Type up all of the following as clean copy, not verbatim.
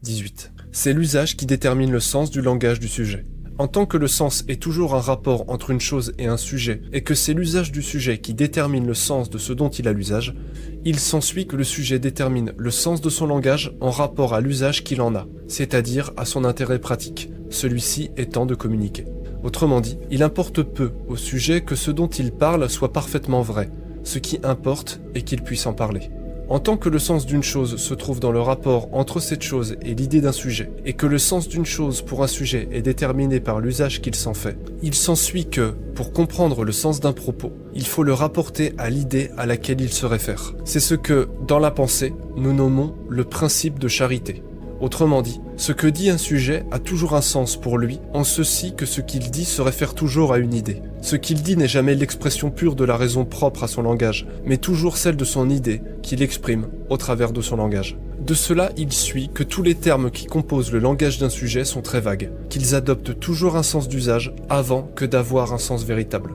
18. C'est l'usage qui détermine le sens du langage du sujet. En tant que le sens est toujours un rapport entre une chose et un sujet, et que c'est l'usage du sujet qui détermine le sens de ce dont il a l'usage, il s'ensuit que le sujet détermine le sens de son langage en rapport à l'usage qu'il en a, c'est-à-dire à son intérêt pratique, celui-ci étant de communiquer. Autrement dit, il importe peu au sujet que ce dont il parle soit parfaitement vrai, ce qui importe est qu'il puisse en parler. En tant que le sens d'une chose se trouve dans le rapport entre cette chose et l'idée d'un sujet, et que le sens d'une chose pour un sujet est déterminé par l'usage qu'il s'en fait, il s'ensuit que, pour comprendre le sens d'un propos, il faut le rapporter à l'idée à laquelle il se réfère. C'est ce que, dans la pensée, nous nommons le principe de charité. Autrement dit, ce que dit un sujet a toujours un sens pour lui, en ceci que ce qu'il dit se réfère toujours à une idée. Ce qu'il dit n'est jamais l'expression pure de la raison propre à son langage, mais toujours celle de son idée qu'il exprime au travers de son langage. De cela, il suit que tous les termes qui composent le langage d'un sujet sont très vagues, qu'ils adoptent toujours un sens d'usage avant que d'avoir un sens véritable.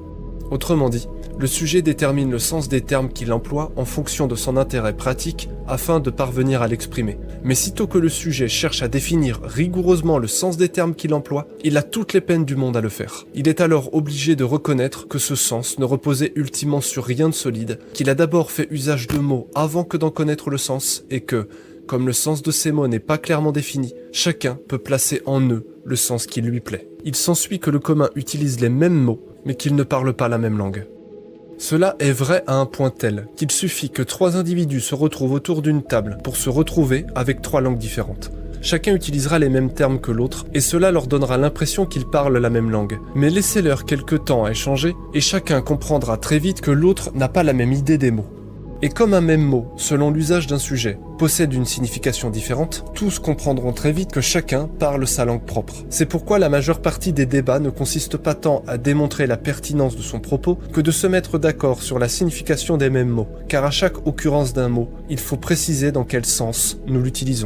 Autrement dit, le sujet détermine le sens des termes qu'il emploie en fonction de son intérêt pratique afin de parvenir à l'exprimer. Mais sitôt que le sujet cherche à définir rigoureusement le sens des termes qu'il emploie, il a toutes les peines du monde à le faire. Il est alors obligé de reconnaître que ce sens ne reposait ultimement sur rien de solide, qu'il a d'abord fait usage de mots avant que d'en connaître le sens, et que, comme le sens de ces mots n'est pas clairement défini, chacun peut placer en eux le sens qui lui plaît. Il s'ensuit que le commun utilise les mêmes mots, mais qu'ils ne parlent pas la même langue. Cela est vrai à un point tel qu'il suffit que 3 individus se retrouvent autour d'une table pour se retrouver avec 3 langues différentes. Chacun utilisera les mêmes termes que l'autre, et cela leur donnera l'impression qu'ils parlent la même langue. Mais laissez-leur quelque temps à échanger, et chacun comprendra très vite que l'autre n'a pas la même idée des mots. Et comme un même mot, selon l'usage d'un sujet, possède une signification différente, tous comprendront très vite que chacun parle sa langue propre. C'est pourquoi la majeure partie des débats ne consiste pas tant à démontrer la pertinence de son propos que de se mettre d'accord sur la signification des mêmes mots, car à chaque occurrence d'un mot, il faut préciser dans quel sens nous l'utilisons.